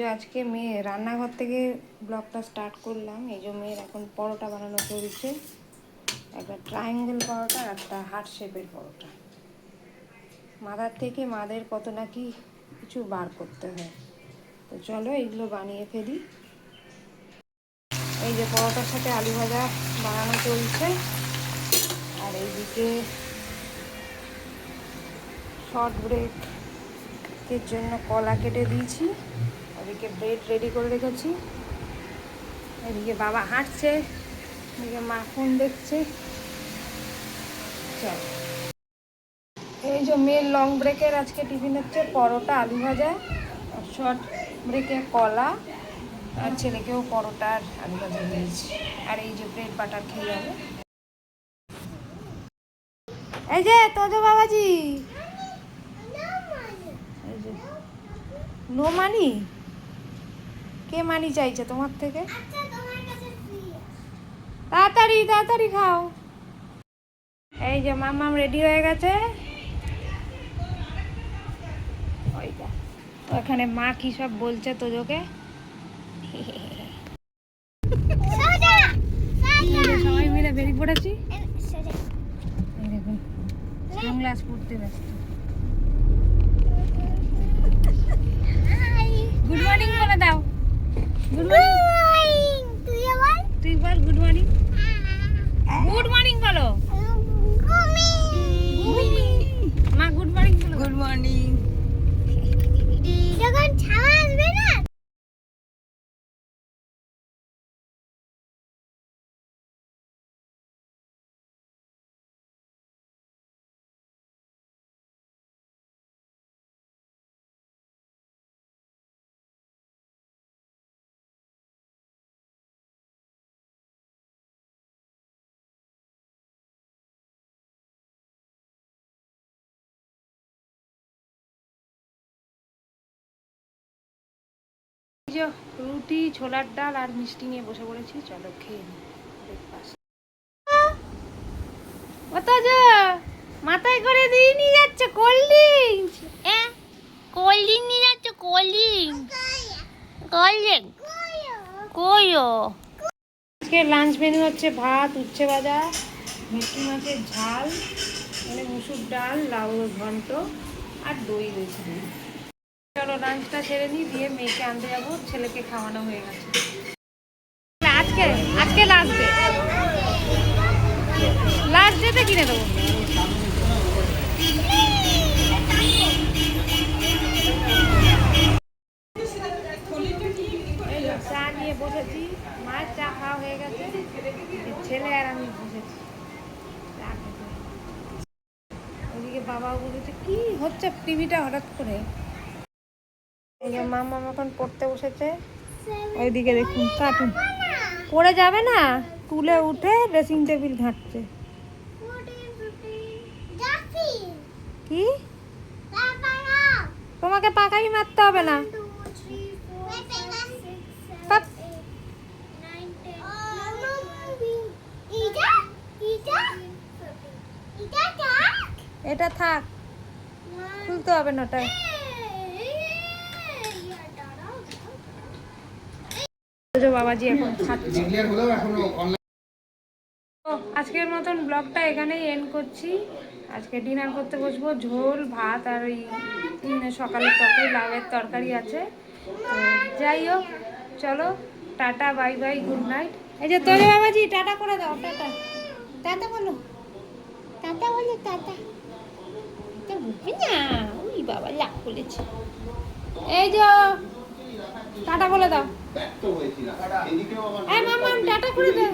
যে আজকে মেয়ে রান্নাঘর থেকে ব্লগটা স্টার্ট করলাম। এই যে মেয়ের এখন পরোটা বানানো চলছে, একটা ট্রায়াঙ্গেল পরোটা আর একটা হার্ট শেপের পরোটা। মাদার থেকে মাদের কত নাকি কিছু বার করতে হয়। তো চলো এইগুলো বানিয়ে ফেলি। এই যে পরোটার সাথে আলু ভাজা বানানো চলছে, আর এইদিকে শর্ট ব্রেকের জন্য কলা কেটে দিয়েছি, ওদিকে ব্রেড রেডি করে রেখেছি। এদিকে বাবা হাঁটছে, এদিকে মা ফোন দেখছে। চল, এই যে মেয়ের লং ব্রেকের আজকে টিফিন হচ্ছে পরোটা আলু ভাজা, আর শর্ট ব্রেকে কলা, আর ছেলেকেও পরোটা আর আলু ভাজা দিয়েছি। আর এই যে ব্রেড বাটার খেয়ে যাবে। এই যে তোজো বাবাজি, এই যে নো মানি। কে মানি চাইছে তোমার থেকে? তাড়াতাড়ি তাড়াতাড়ি খাও। এই যে মাম্মাম রেডি হয়ে গেছে। ওইটা ওখানে মা কি সব বলছে তোজোকে। সবাই মিলে বেরিয়ে পড়েছি। এই দেখুন সানগ্লাস পরতে ব্যস্ত। গুড মর্নিং বলে দাও। Good morning. তুই বল গুড মর্নিং। গুড মর্নিং বলো। মা গুড মর্নিং বলো। Good morning. যখন ছাওয়া আসবে না, রুটি ছোলার ডাল আর মিষ্টি নিয়ে বসে পড়েছি। চলো খেয়ে নিই ব্রেকফাস্ট। মাথায় করে দিয়ে নিয়ে যাচ্ছে কোল্ড ড্রিঙ্কস। কোল্ড ড্রিঙ্ক নিয়ে যাচ্ছে, কোল্ড ড্রিঙ্ক। কইও আজকে লাঞ্চ মেনু হচ্ছে ভাত, উচ্ছে ভাজা, ভেটকি মাছের ঝাল, মানে মুসুর ডাল, লাউ ঘন্ট আর দই রয়েছে। চলো লাঞ্চটা সেরে নিই, দিয়ে মেয়েকে আনতে যাবো। ছেলেকে খাওয়ানো হয়ে গেছে। আজকে আজকে লাস্ট ডেতে কিনে দেবো। চা নিয়ে বসেছি, মায়ের চা খাওয়া হয়ে গেছে, ছেলে আর আমি বসেছি চা খেতে। ওইদিকে বাবাও বলেছে কি হচ্ছে টিভিটা হঠাৎ করে। মামা এখন পড়তে বসেছে, ওইদিকে দেখুন কার্টুন। পড়ে যাবে না, তুলে উঠে ড্রেসিং টেবিল ঘাঁটছে। কি তোমাকে পাকাই মারতে হবে না। এটা থাক, খুলতে হবে না ওটাই। বাবাজি এখন খাচ্ছে। আজকের মতন ব্লগটা এখানেই এন্ড করছি। আজকে ডিনার করতে বসবো, ঝোল ভাত আর ওই সকালের তরকারি, লাউয়ের তরকারি আছে। তো যাই হোক, চলো tata, bye bye, good night. এই যে তোরে বাবাজি টাটা করে দাও। টাটা টাটা বলো, টাটা বলো, টাটা। না ওই বাবা লাভ বলেছে। এই যে টাটা বলে দাও। মাম্মা টাটা করে দাও।